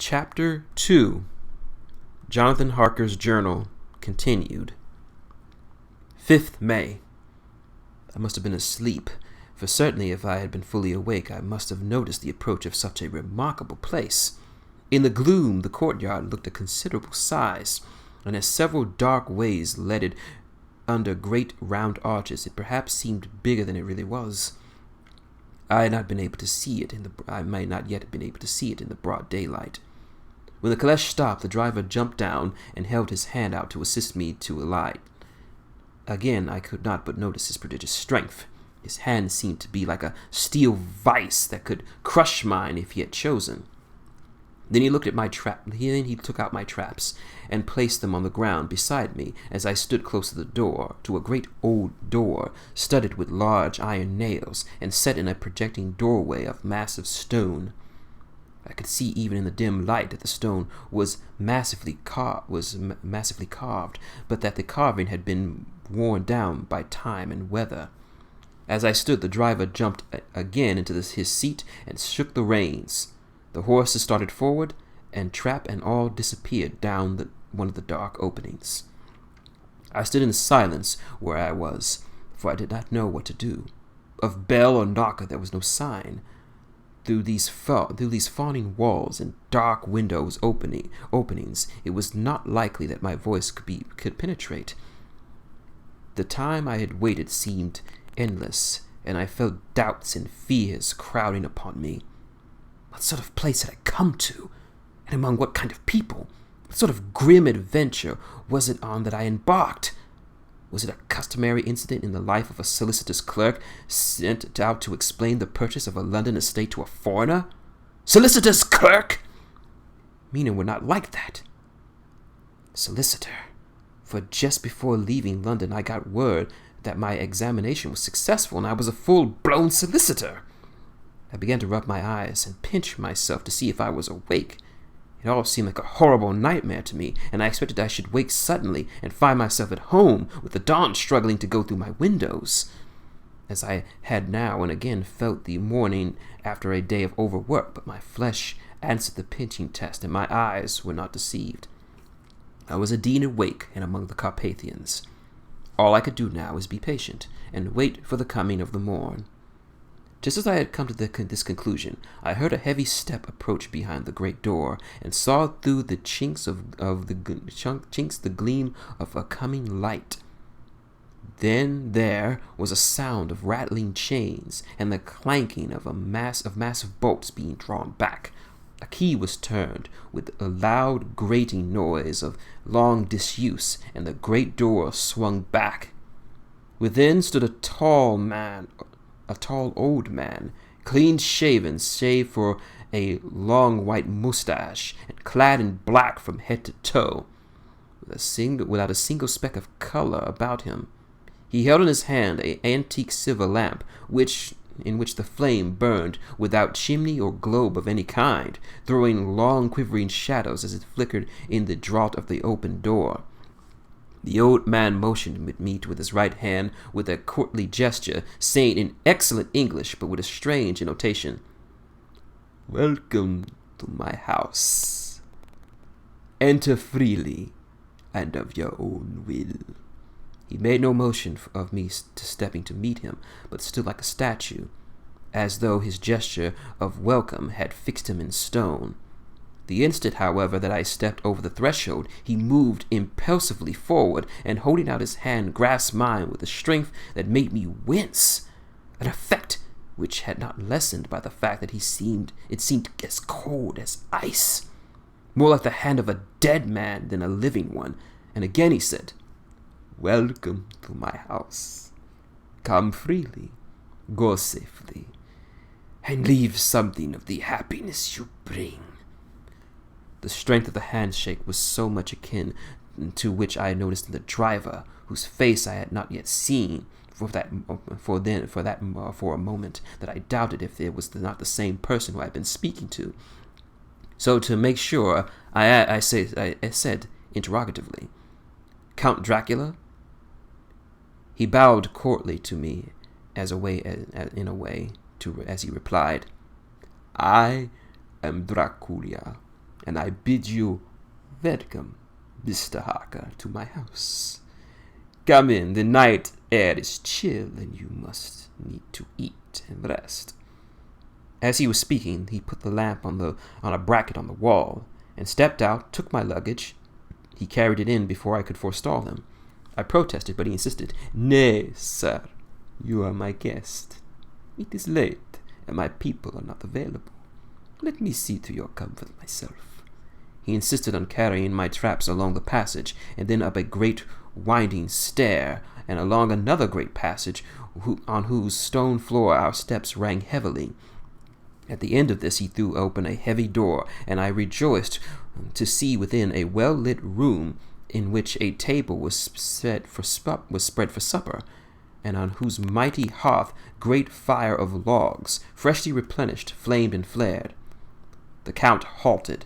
Chapter 2 Jonathan Harker's Journal Continued. 5th May. I must have been asleep, for certainly if I had been fully awake I must have noticed the approach of such a remarkable place. In the gloom the courtyard looked a considerable size, and as several dark ways led it under great round arches, it perhaps seemed bigger than it really was. I might not yet have been able to see it in the broad daylight. When the caleche stopped, the driver jumped down and held his hand out to assist me to alight. Again, I could not but notice his prodigious strength. His hand seemed to be like a steel vice that could crush mine if he had chosen. Then he looked at my trap. Then he took out my traps and placed them on the ground beside me as I stood close to the door, to a great old door studded with large iron nails and set in a projecting doorway of massive stone. I could see even in the dim light that the stone was massively carved, but that the carving had been worn down by time and weather. As I stood, the driver jumped again into his seat and shook the reins. The horses started forward, and trap and all disappeared down one of the dark openings. I stood in silence where I was, for I did not know what to do. Of bell or knocker there was no sign. Through these fawning walls and dark windows openings, it was not likely that my voice could penetrate. The time I had waited seemed endless, and I felt doubts and fears crowding upon me. What sort of place had I come to, and among what kind of people? What sort of grim adventure was it on that I embarked? Was it a customary incident in the life of a solicitor's clerk sent out to explain the purchase of a London estate to a foreigner? Solicitor's clerk! Mina were not like that. Solicitor. For just before leaving London I got word that my examination was successful and I was a full-blown solicitor. I began to rub my eyes and pinch myself to see if I was awake. It all seemed like a horrible nightmare to me, and I expected I should wake suddenly and find myself at home with the dawn struggling to go through my windows, as I had now and again felt the morning after a day of overwork. But my flesh answered the pinching test, and my eyes were not deceived. I was indeed awake and among the Carpathians. All I could do now was be patient and wait for the coming of the morn. Just as I had come to this conclusion, I heard a heavy step approach behind the great door, and saw through the chinks the gleam of a coming light. Then there was a sound of rattling chains, and the clanking of massive bolts being drawn back. A key was turned with a loud grating noise of long disuse, and the great door swung back. Within stood a tall old man, clean-shaven save for a long white mustache, and clad in black from head to toe, without a single speck of color about him. He held in his hand an antique silver lamp, in which the flame burned without chimney or globe of any kind, throwing long quivering shadows as it flickered in the draught of the open door. The old man motioned me with his right hand with a courtly gesture, saying in excellent English, but with a strange intonation, "Welcome to my house. Enter freely and of your own will." He made no motion of me stepping to meet him, but stood like a statue, as though his gesture of welcome had fixed him in stone. The instant, however, that I stepped over the threshold, he moved impulsively forward, and holding out his hand, grasped mine with a strength that made me wince, an effect which had not lessened by the fact that it seemed as cold as ice, more like the hand of a dead man than a living one. And again he said, "Welcome to my house. Come freely, go safely, and leave something of the happiness you bring." The strength of the handshake was so much akin to which I had noticed in the driver, whose face I had not yet seen for a moment, that I doubted if it was not the same person who I had been speaking to. So to make sure, I said interrogatively, "Count Dracula?" He bowed courtly to me as he replied, "I am Dracula, and I bid you welcome, Mr. Harker, to my house. Come in, the night air is chill, and you must need to eat and rest." As he was speaking, he put the lamp on a bracket on the wall, and stepped out, took my luggage. He carried it in before I could forestall him. I protested, but he insisted. "Nay, sir, you are my guest. It is late, and my people are not available. Let me see to your comfort myself." He insisted on carrying my traps along the passage, and then up a great winding stair, and along another great passage, on whose stone floor our steps rang heavily. At the end of this he threw open a heavy door, and I rejoiced to see within a well-lit room in which a table was spread for supper, and on whose mighty hearth great fire of logs, freshly replenished, flamed and flared. The Count halted,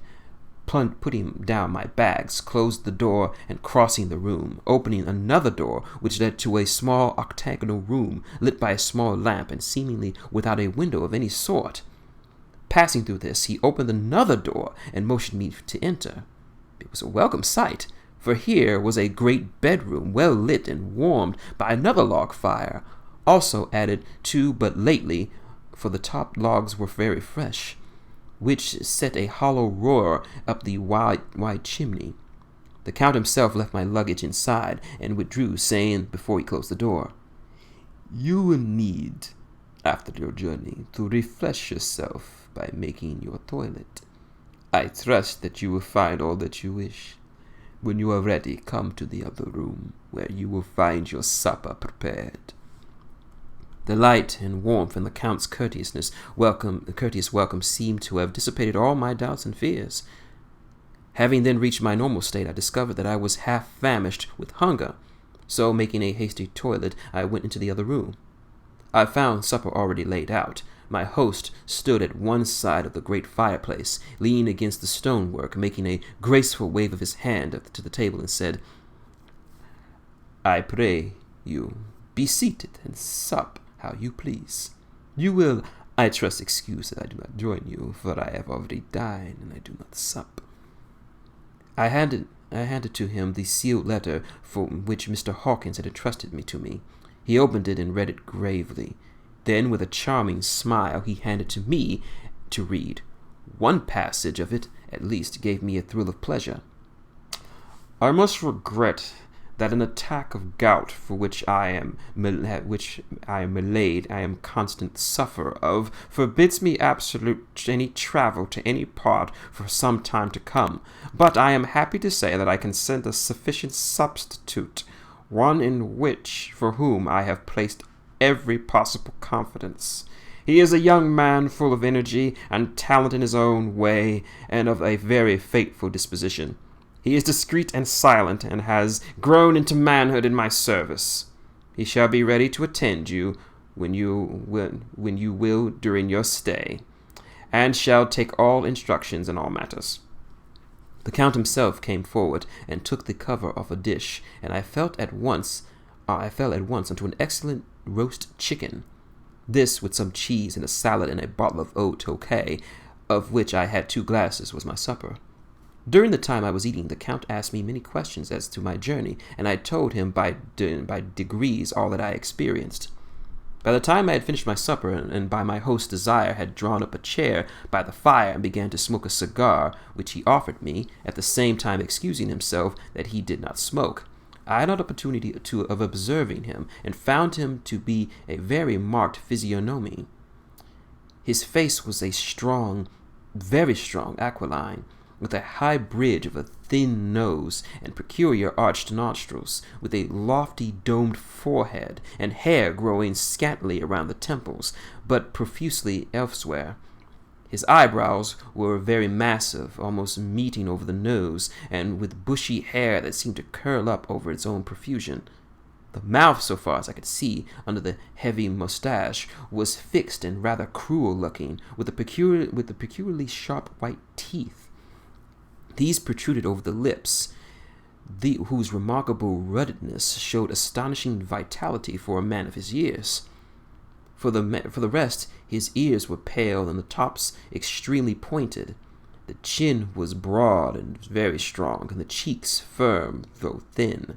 putting down my bags, closed the door, and crossing the room, opening another door which led to a small octagonal room lit by a small lamp and seemingly without a window of any sort. Passing through this, he opened another door and motioned me to enter. It was a welcome sight, for here was a great bedroom, well lit and warmed by another log fire, also added to but lately, for the top logs were very fresh, which set a hollow roar up the wide chimney. The Count himself left my luggage inside and withdrew, saying before he closed the door, "You will need, after your journey, to refresh yourself by making your toilet. I trust that you will find all that you wish. When you are ready, come to the other room, where you will find your supper prepared." The light and warmth and the Count's courteous welcome seemed to have dissipated all my doubts and fears. Having then reached my normal state, I discovered that I was half famished with hunger, so making a hasty toilet, I went into the other room. I found supper already laid out. My host stood at one side of the great fireplace, leaning against the stonework, making a graceful wave of his hand to the table, and said, "I pray you, be seated and sup how you please. You will, I trust, excuse that I do not join you, for I have already dined, and I do not sup." I handed to him the sealed letter for which Mr. Hawkins had entrusted to me. He opened it and read it gravely. Then, with a charming smile, he handed to me to read. One passage of it, at least, gave me a thrill of pleasure. "I must regret that an attack of gout, for which I am constant sufferer of, forbids me absolute any travel to any part for some time to come. But I am happy to say that I can send a sufficient substitute, one in which, for whom I have placed every possible confidence. He is a young man full of energy and talent in his own way, and of a very faithful disposition. He is discreet and silent, and has grown into manhood in my service. He shall be ready to attend you when you will during your stay, and shall take all instructions in all matters." The Count himself came forward and took the cover off a dish, and I fell at once into an excellent roast chicken. This, with some cheese and a salad and a bottle of eau tokay, of which I had 2 glasses, was my supper. During the time I was eating, the Count asked me many questions as to my journey, and I told him by degrees all that I experienced. By the time I had finished my supper, and by my host's desire had drawn up a chair by the fire and began to smoke a cigar, which he offered me, at the same time excusing himself that he did not smoke, I had an opportunity of observing him, and found him to be a very marked physiognomy. His face was a strong, very strong aquiline, with a high bridge of a thin nose and peculiar arched nostrils, with a lofty domed forehead, and hair growing scantily around the temples, but profusely elsewhere. His eyebrows were very massive, almost meeting over the nose, and with bushy hair that seemed to curl up over its own profusion. The mouth, so far as I could see, under the heavy mustache, was fixed and rather cruel-looking, with the peculiarly sharp white teeth. These protruded over the lips, whose remarkable ruddedness showed astonishing vitality for a man of his years. For the rest, his ears were pale and the tops extremely pointed. The chin was broad and very strong, and the cheeks firm, though thin.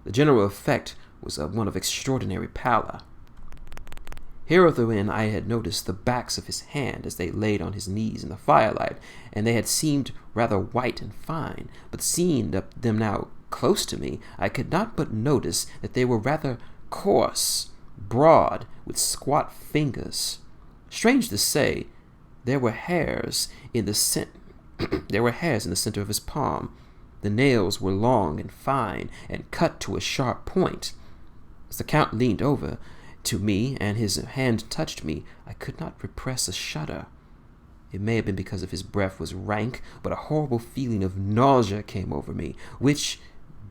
The general effect was one of extraordinary pallor. Herein I had noticed the backs of his hand as they laid on his knees in the firelight, and they had seemed rather white and fine, but seeing them now close to me, I could not but notice that they were rather coarse, broad, with squat fingers. Strange to say, there were hairs in the center of his palm. The nails were long and fine, and cut to a sharp point. As the Count leaned over to me and his hand touched me, I could not repress a shudder. It may have been because of his breath was rank, but a horrible feeling of nausea came over me, which,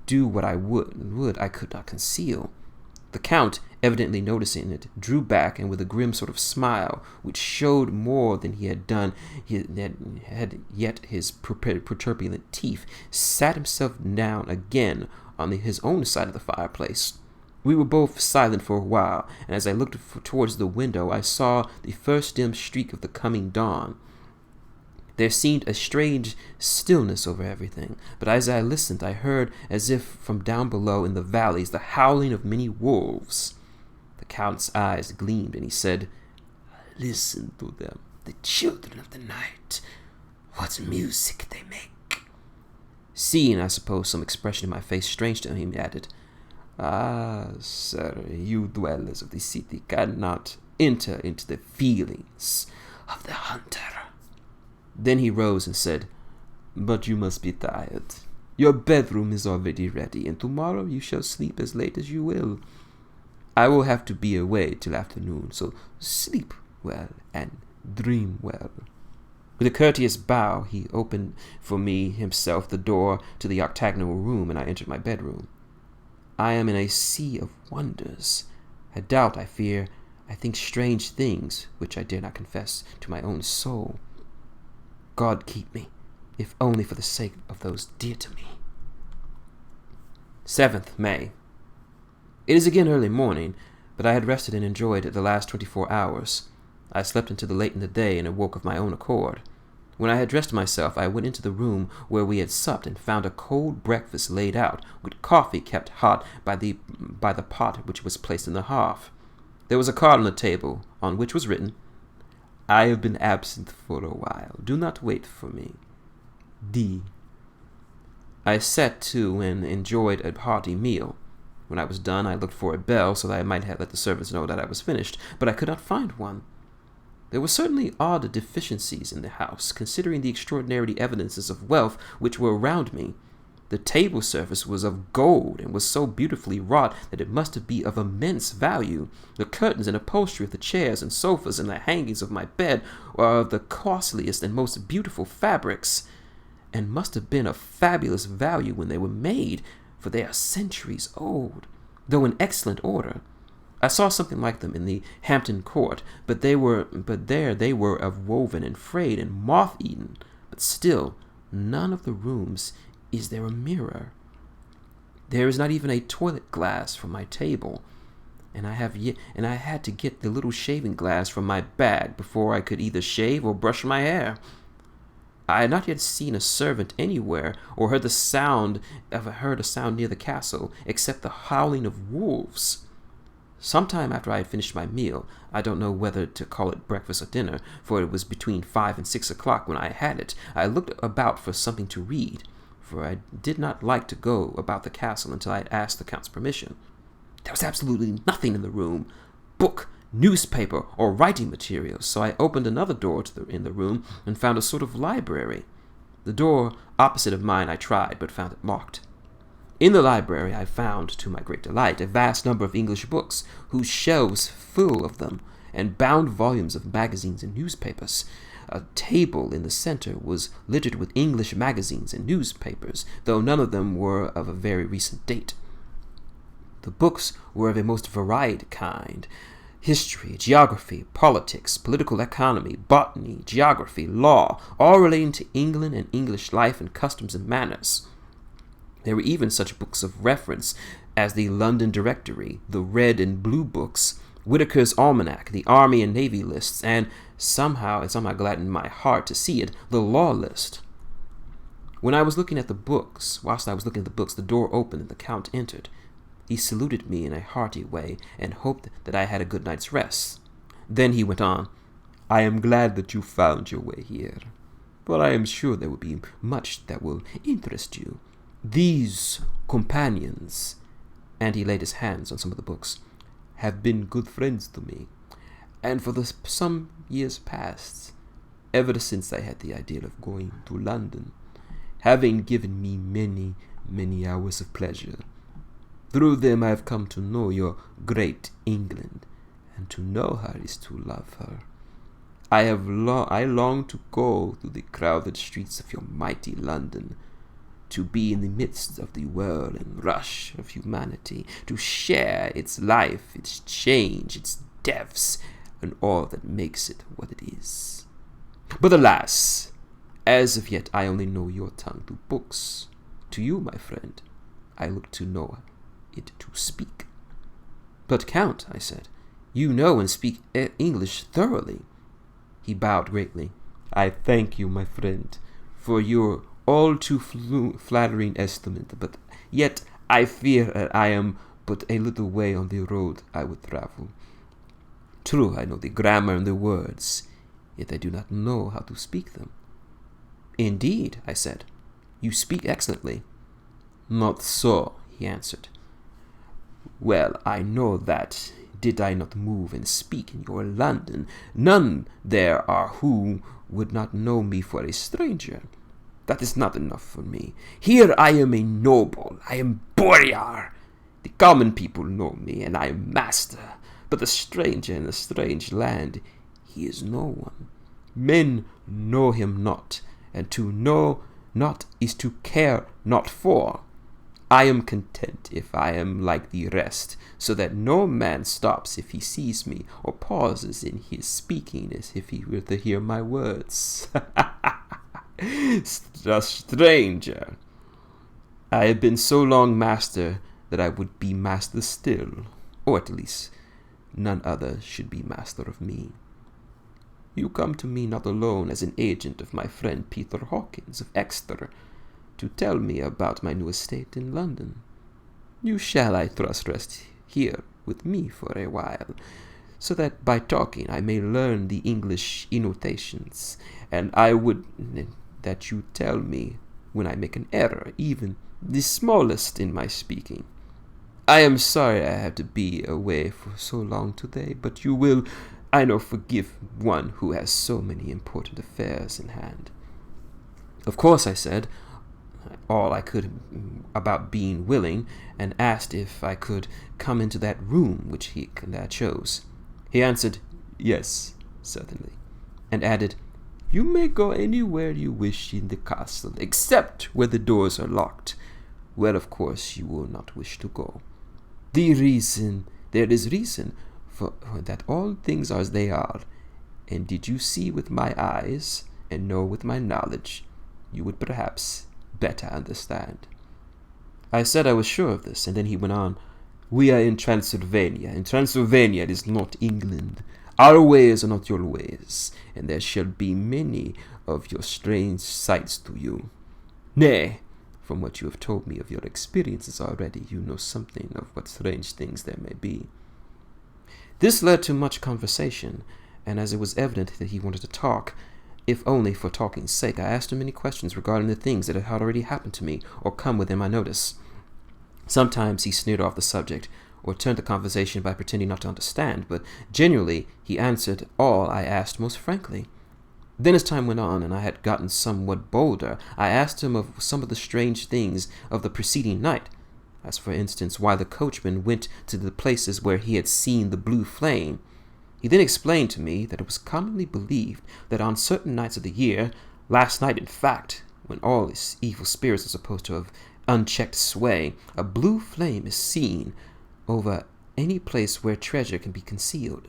do what I would, I could not conceal. The Count, evidently noticing it, drew back, and with a grim sort of smile, which showed more than he had done, had yet his protuberant teeth, sat himself down again on his own side of the fireplace. We were both silent for a while, and as I looked towards the window, I saw the first dim streak of the coming dawn. There seemed a strange stillness over everything, but as I listened, I heard, as if from down below in the valleys, the howling of many wolves. The Count's eyes gleamed, and he said, "Listen to them, the children of the night. What music they make." Seeing, I suppose, some expression in my face strange to him, he added, "Ah, sir, you dwellers of the city cannot enter into the feelings of the hunter." Then he rose and said, "But you must be tired. Your bedroom is already ready, and tomorrow you shall sleep as late as you will. I will have to be away till afternoon, so sleep well and dream well." With a courteous bow, he opened for me himself the door to the octagonal room, and I entered my bedroom. I am in a sea of wonders. I doubt, I fear, I think strange things which I dare not confess to my own soul. God keep me, if only for the sake of those dear to me. 7th May. It is again early morning, but I had rested and enjoyed the last 24 hours. I slept until late in the day and awoke of my own accord. When I had dressed myself, I went into the room where we had supped and found a cold breakfast laid out, with coffee kept hot by the pot which was placed in the hearth. There was a card on the table, on which was written, "I have been absent for a while. Do not wait for me. D." I set to and enjoyed a hearty meal. When I was done, I looked for a bell so that I might have let the servants know that I was finished, but I could not find one. There were certainly odd deficiencies in the house, considering the extraordinary evidences of wealth which were around me. The table surface was of gold, and was so beautifully wrought that it must be of immense value. The curtains and upholstery of the chairs and sofas and the hangings of my bed were of the costliest and most beautiful fabrics, and must have been of fabulous value when they were made, for they are centuries old, though in excellent order. I saw something like them in the Hampton Court, but there they were of woven and frayed and moth-eaten. But still, none of the rooms is there a mirror. There is not even a toilet glass from my table, and I had to get the little shaving glass from my bag before I could either shave or brush my hair. I had not yet seen a servant anywhere, or heard a sound near the castle, except the howling of wolves. Some time after I had finished my meal, I don't know whether to call it breakfast or dinner, for it was between 5 and 6 o'clock when I had it, I looked about for something to read, for I did not like to go about the castle until I had asked the Count's permission. There was absolutely nothing in the room, book, newspaper, or writing materials, so I opened another door in the room and found a sort of library. The door opposite of mine I tried, but found it locked. In the library I found, to my great delight, a vast number of English books, whose shelves full of them, and bound volumes of magazines and newspapers. A table in the center was littered with English magazines and newspapers, though none of them were of a very recent date. The books were of a most varied kind: history, geography, politics, political economy, botany, geography, law, all relating to England and English life and customs and manners. There were even such books of reference as the London Directory, the Red and Blue books, Whitaker's Almanac, the Army and Navy lists, and somehow gladdened my heart to see it, the law list. Whilst I was looking at the books, the door opened and the Count entered. He saluted me in a hearty way and hoped that I had a good night's rest. Then he went on, "I am glad that you found your way here, for I am sure there will be much that will interest you. These companions," and he laid his hands on some of the books, "have been good friends to me, and for some years past, ever since I had the idea of going to London, having given me many, many hours of pleasure. Through them I have come to know your great England, and to know her is to love her. I long to go through the crowded streets of your mighty London, to be in the midst of the whirl and rush of humanity, to share its life, its change, its deaths, and all that makes it what it is. But alas, as of yet I only know your tongue through books. To you, my friend, I look to know it to speak." "But, Count," I said, "you know and speak English thoroughly." He bowed greatly. "I thank you, my friend, for your all too flattering estimate, but yet I fear that I am but a little way on the road I would travel. True, I know the grammar and the words, yet I do not know how to speak them." "Indeed," I said, "you speak excellently." "Not so," he answered. "Well, I know that, did I not move and speak in your London, none there are who would not know me for a stranger. That is not enough for me. Here I am a noble, I am boyar. The common people know me, and I am master, but the stranger in a strange land, he is no one. Men know him not, and to know not is to care not for. I am content if I am like the rest, so that no man stops if he sees me, or pauses in his speaking as if he were to hear my words." A stranger. I have been so long master that I would be master still, or at least none other should be master of me. You come to me not alone as an agent of my friend Peter Hawkins of Exeter, to tell me about my new estate in London. You shall, I trust, rest here with me for a while, so that by talking I may learn the English innotations, and I would that you tell me when I make an error, even the smallest in my speaking. I am sorry I have to be away for so long today, but you will, I know, forgive one who has so many important affairs in hand." Of course, I said all I could about being willing, and asked if I could come into that room which he chose. He answered, "Yes, certainly," and added, "You may go anywhere you wish in the castle, except where the doors are locked, where of course you will not wish to go. There is reason for that all things are as they are, and did you see with my eyes, and know with my knowledge, you would perhaps better understand." I said I was sure of this, and then he went on, "We are in Transylvania. In Transylvania it is not England. Our ways are not your ways, and there shall be many of your strange sights to you. Nay, from what you have told me of your experiences already, you know something of what strange things there may be." This led to much conversation, and as it was evident that he wanted to talk, if only for talking's sake, I asked him many questions regarding the things that had already happened to me or come within my notice. Sometimes he sneered off the subject, or turned the conversation by pretending not to understand, but generally he answered all I asked most frankly. Then as time went on, and I had gotten somewhat bolder, I asked him of some of the strange things of the preceding night, as for instance why the coachman went to the places where he had seen the blue flame. He then explained to me that it was commonly believed that on certain nights of the year, last night in fact, when all these evil spirits are supposed to have unchecked sway, a blue flame is seen over any place where treasure can be concealed.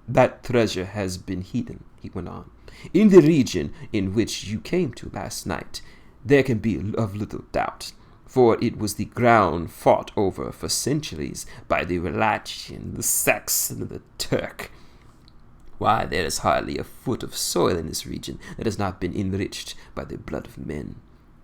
"That treasure has been hidden," he went on, "in the region in which you came to last night. There can be of little doubt, for it was the ground fought over for centuries by the Wallachian, the Saxon, and the Turk. Why, there is hardly a foot of soil in this region that has not been enriched by the blood of men,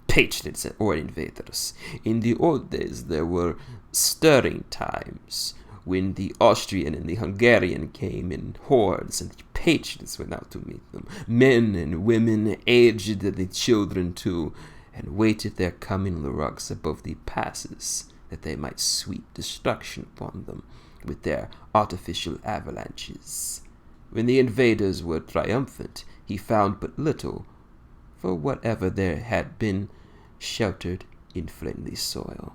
patriots or invaders. In the old days there were stirring times, when the Austrian and the Hungarian came in hordes, and the patriots went out to meet them, men and women, aged and the children too, and waited their coming on the rocks above the passes, that they might sweep destruction upon them with their artificial avalanches. When the invaders were triumphant, he found but little, for whatever there had been sheltered in friendly soil.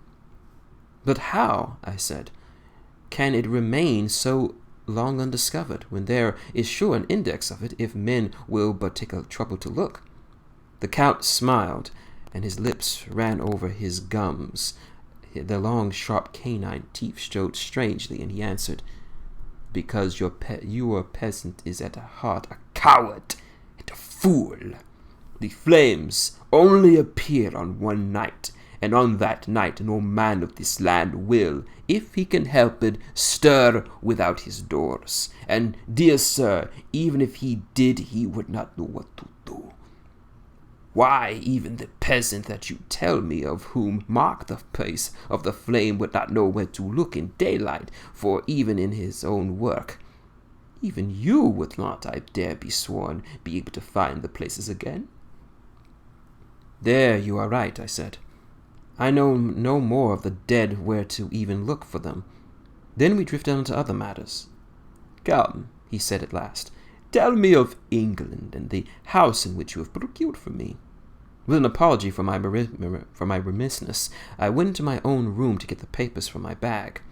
But how, I said, can it remain so long undiscovered, when there is sure an index of it, if men will but take a trouble to look? The Count smiled, and his lips ran over his gums. The long, sharp canine teeth showed strangely, and he answered, "Because your peasant is at heart a coward and a fool. The flames only appear on one night, and on that night no man of this land will, if he can help it, stir without his doors. And, dear sir, even if he did, he would not know what to do. Why, even the peasant that you tell me of, whom marked the place of the flame, would not know where to look in daylight, for even in his own work. Even you would not, I dare be sworn, be able to find the places again." "There you are right," I said. "I know no more of the dead where to even look for them." Then we drifted on to other matters. "Come," he said at last, "tell me of England and the house in which you have procured for me." With an apology for my remissness, I went into my own room to get the papers from my bag.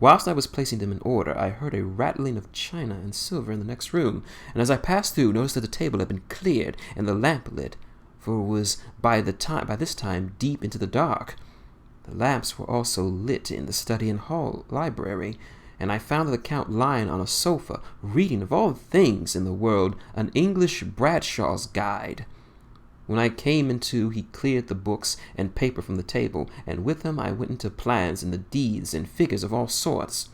Whilst I was placing them in order, I heard a rattling of china and silver in the next room, and as I passed through, noticed that the table had been cleared and the lamp lit, for it was by this time deep into the dark. The lamps were also lit in the study and hall library, and I found the Count lying on a sofa, reading, of all things in the world, an English Bradshaw's Guide. When I came into, he cleared the books and paper from the table, and with them I went into plans and the deeds and figures of all sorts.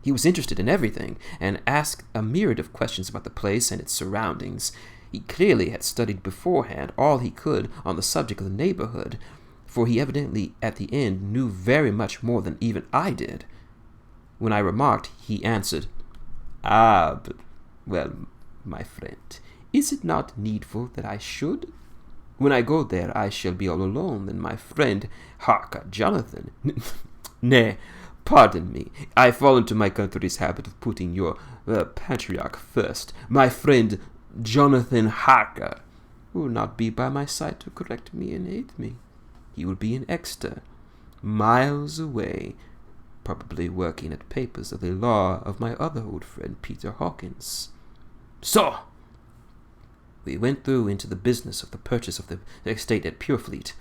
He was interested in everything, and asked a myriad of questions about the place and its surroundings. He clearly had studied beforehand all he could on the subject of the neighborhood, for he evidently at the end knew very much more than even I did. When I remarked, he answered, but, well, my friend, is it not needful that I should? When I go there, I shall be all alone, and my friend Harker, Jonathan, nay, pardon me, I fall into my country's habit of putting your patriarch first. My friend Jonathan Harker will not be by my side to correct me and aid me. He will be in Exeter, miles away, probably working at papers of the law of my other old friend Peter Hawkins. So, we went through into the business of the purchase of the estate at Purefleet.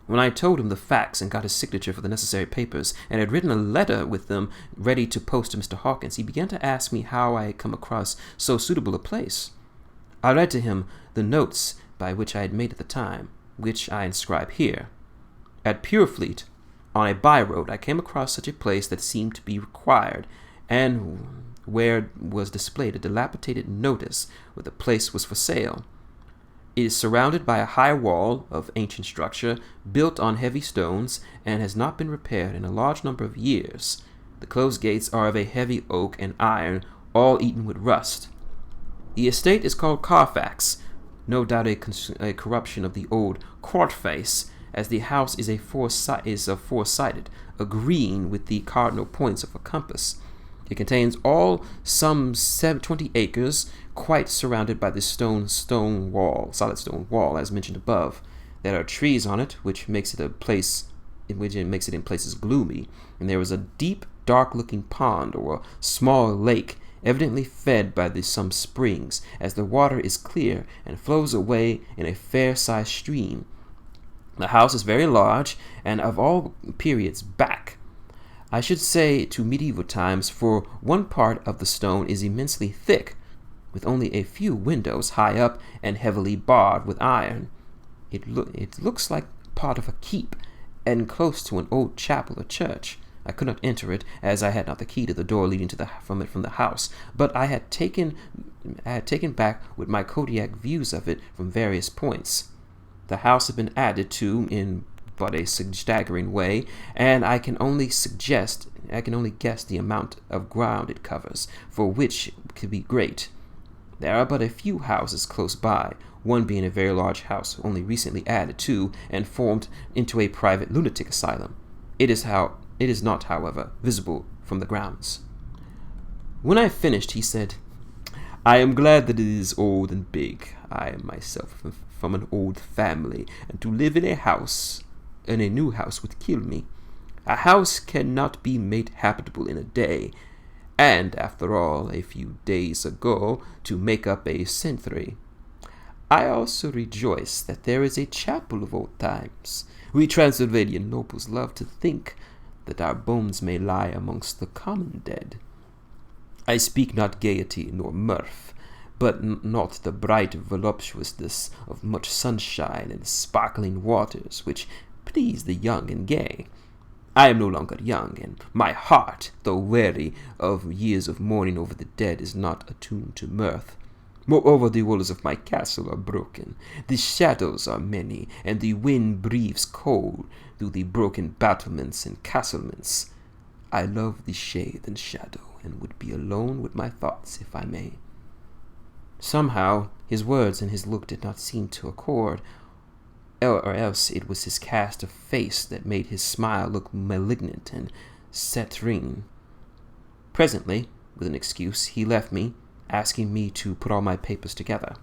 When I told him the facts and got his signature for the necessary papers, and had written a letter with them ready to post to Mr. Hawkins, he began to ask me how I had come across so suitable a place. I read to him the notes by which I had made at the time, which I inscribe here. At Purefleet, on a by-road, I came across such a place that seemed to be required, and where was displayed a dilapidated notice where the place was for sale. It is surrounded by a high wall of ancient structure, built on heavy stones, and has not been repaired in a large number of years. The closed gates are of a heavy oak and iron, all eaten with rust. The estate is called Carfax, no doubt a corruption of the old Court-face, as the house is four-sided, agreeing with the cardinal points of a compass. It contains all some 20 acres, quite surrounded by the solid stone wall, as mentioned above. There are trees on it, which makes it in places gloomy, and there is a deep, dark-looking pond or small lake, evidently fed by some springs, as the water is clear and flows away in a fair-sized stream. The house is very large, and of all periods back, I should say, to medieval times, for one part of the stone is immensely thick, with only a few windows high up and heavily barred with iron. It looks like part of a keep, and close to an old chapel or church. I could not enter it, as I had not the key to the door leading from the house, but I had taken back with my Kodiak views of it from various points. The house had been added to in but a staggering way, and I can only guess the amount of ground it covers, for which could be great. There are but a few houses close by, one being a very large house only recently added to and formed into a private lunatic asylum. It is not, however, visible from the grounds. When I finished, he said, "I am glad that it is old and big. I am myself from an old family, and to live in a new house would kill me. A house cannot be made habitable in a day, and, after all, a few days ago, to make up a century. I also rejoice that there is a chapel of old times. We Transylvanian nobles love to think that our bones may lie amongst the common dead. I speak not gaiety nor mirth, but not the bright voluptuousness of much sunshine and sparkling waters, which please the young and gay. I am no longer young, and my heart, though weary of years of mourning over the dead, is not attuned to mirth. Moreover, the walls of my castle are broken, the shadows are many, and the wind breathes cold through the broken battlements and castlements. I love the shade and shadow, and would be alone with my thoughts, if I may." Somehow, his words and his look did not seem to accord, or else it was his cast of face that made his smile look malignant and saturnine. Presently, with an excuse, he left me, asking me to put all my papers together.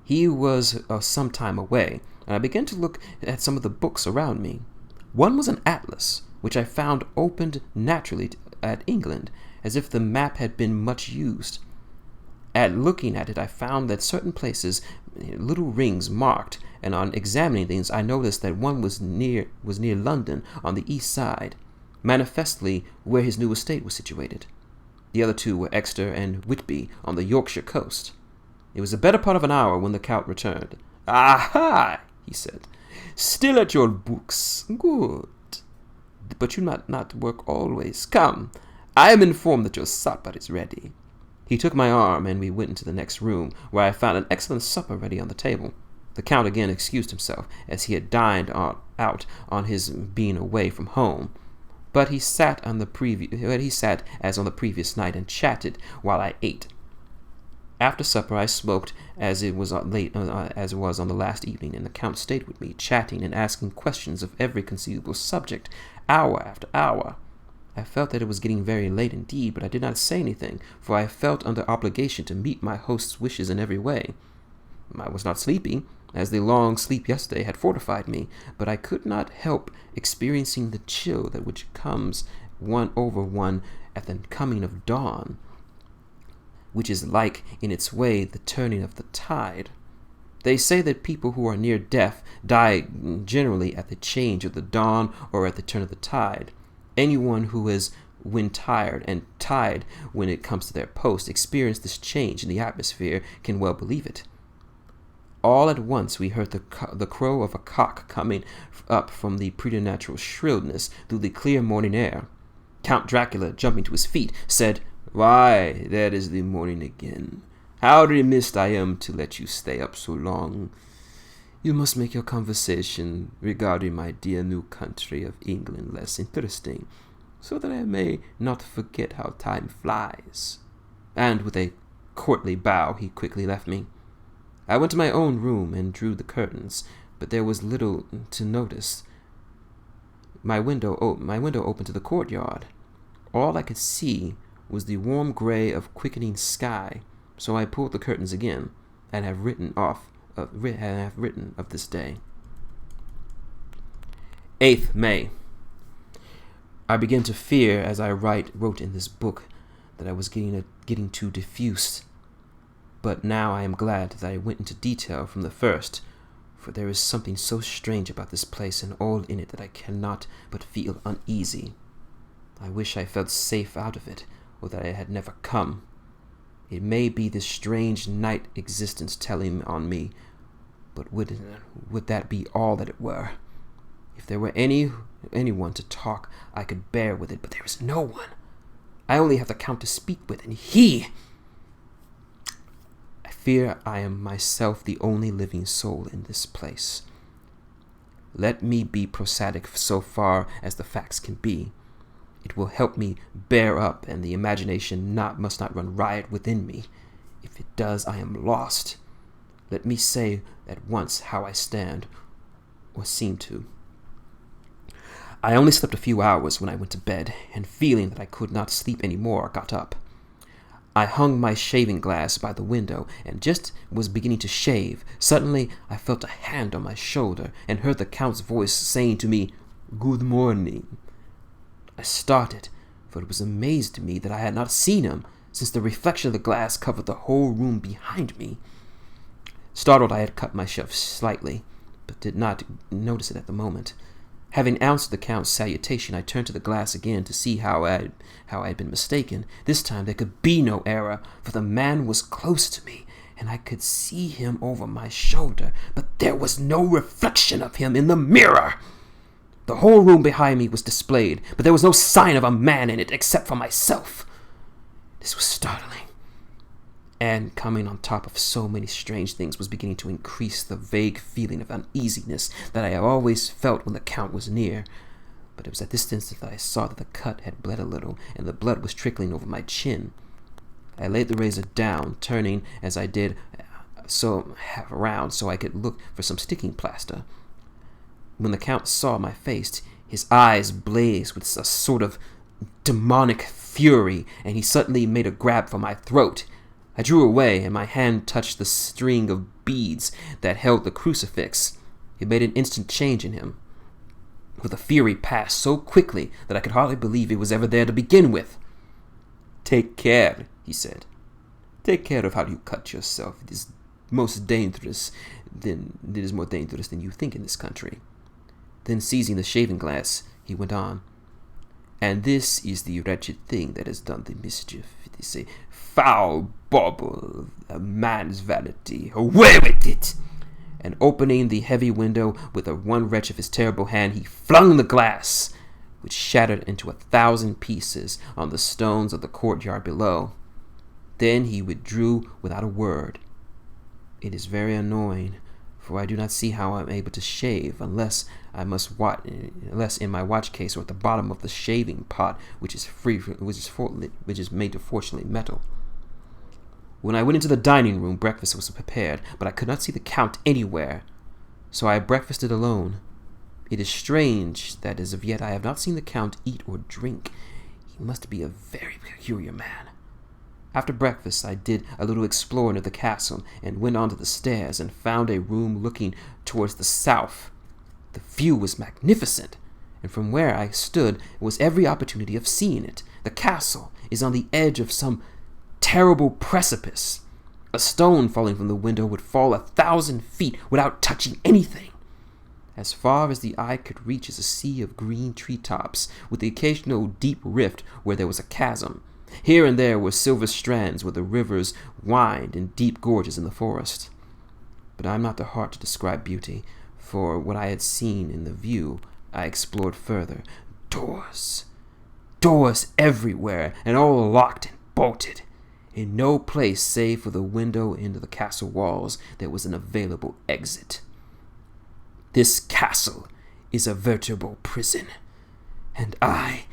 He was some time away, and I began to look at some of the books around me. One was an atlas, which I found opened naturally at England, as if the map had been much used. At looking at it, I found that certain places, little rings marked, and on examining things, I noticed that one was near London on the east side, manifestly where his new estate was situated. The other two were Exeter and Whitby on the Yorkshire coast. It was the better part of an hour when the Count returned. "Aha!" he said. "Still at your books. Good. But you not work always. Come, I am informed that your supper is ready." He took my arm, and we went into the next room, where I found an excellent supper ready on the table. The Count again excused himself, as he had dined out on his being away from home. But he sat as on the previous night and chatted while I ate. After supper I smoked, as it was on the last evening, and the Count stayed with me, chatting and asking questions of every conceivable subject, hour after hour. I felt that it was getting very late indeed, but I did not say anything, for I felt under obligation to meet my host's wishes in every way. I was not sleepy, as the long sleep yesterday had fortified me, but I could not help experiencing the chill that which comes over one at the coming of dawn, which is like in its way the turning of the tide. They say that people who are near death die generally at the change of the dawn or at the turn of the tide. Anyone who has, when tired and tied when it comes to their post, experienced this change in the atmosphere can well believe it. All at once we heard the crow of a cock coming up from the preternatural shrillness through the clear morning air. Count Dracula, jumping to his feet, said, "Why, there is the morning again. How remiss I am to let you stay up so long. You must make your conversation regarding my dear new country of England less interesting, so that I may not forget how time flies." And with a courtly bow he quickly left me. I went to my own room and drew the curtains, but there was little to notice. My window opened to the courtyard. All I could see was the warm gray of quickening sky, so I pulled the curtains again, and have written of this day. 8th May. I began to fear, as I wrote in this book, that I was getting too diffuse. But now I am glad that I went into detail from the first, for there is something so strange about this place and all in it that I cannot but feel uneasy. I wish I felt safe out of it, or that I had never come. It may be this strange night existence telling on me, but would that be all that it were? If there were anyone to talk, I could bear with it, but there is no one. I only have the Count to speak with, and he... I fear I am myself the only living soul in this place. Let me be prosaic so far as the facts can be. It will help me bear up, and the imagination must not run riot within me. If it does, I am lost. Let me say at once how I stand, or seem to. I only slept a few hours when I went to bed, and feeling that I could not sleep any more, got up. I hung my shaving glass by the window, and just was beginning to shave. Suddenly I felt a hand on my shoulder, and heard the Count's voice saying to me, "Good morning." I started, for it was amazed to me that I had not seen him, since the reflection of the glass covered the whole room behind me. Startled, I had cut myself slightly, but did not notice it at the moment. Having answered the Count's salutation, I turned to the glass again to see how I had been mistaken. This time there could be no error, for the man was close to me, and I could see him over my shoulder, but there was no reflection of him in the mirror. The whole room behind me was displayed, but there was no sign of a man in it except for myself. This was startling, and coming on top of so many strange things was beginning to increase the vague feeling of uneasiness that I have always felt when the Count was near. But it was at this instant that I saw that the cut had bled a little, and the blood was trickling over my chin. I laid the razor down, turning as I did so half around so I could look for some sticking plaster. When the Count saw my face, his eyes blazed with a sort of demonic fury, and he suddenly made a grab for my throat. I drew away, and my hand touched the string of beads that held the crucifix. It made an instant change in him, for the fury passed so quickly that I could hardly believe it was ever there to begin with. "Take care," he said. "Take care of how you cut yourself. It is more dangerous than you think in this country." Then, seizing the shaving glass, he went on. "And this is the wretched thing that has done the mischief. It is a foul bauble, a man's vanity. Away with it!" And opening the heavy window with one wrench of his terrible hand, he flung the glass, which shattered into 1,000 pieces on the stones of the courtyard below. Then he withdrew without a word. It is very annoying, for I do not see how I am able to shave unless in my watch case or at the bottom of the shaving pot, which is made of fortunately metal. When I went into the dining room, breakfast was prepared, but I could not see the Count anywhere, so I breakfasted alone. It is strange that as of yet I have not seen the Count eat or drink. He must be a very peculiar man. After breakfast, I did a little exploring of the castle and went onto the stairs and found a room looking towards the south. The view was magnificent, and from where I stood was every opportunity of seeing it. The castle is on the edge of some terrible precipice. A stone falling from the window would fall 1,000 feet without touching anything. As far as the eye could reach is a sea of green treetops, with the occasional deep rift where there was a chasm. Here and there were silver strands where the rivers wind in deep gorges in the forest. But I am not the heart to describe beauty, for what I had seen in the view I explored further. Doors everywhere, and all locked and bolted. In no place save for the window into the castle walls there was an available exit. This castle is a veritable prison, and I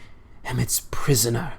am its prisoner.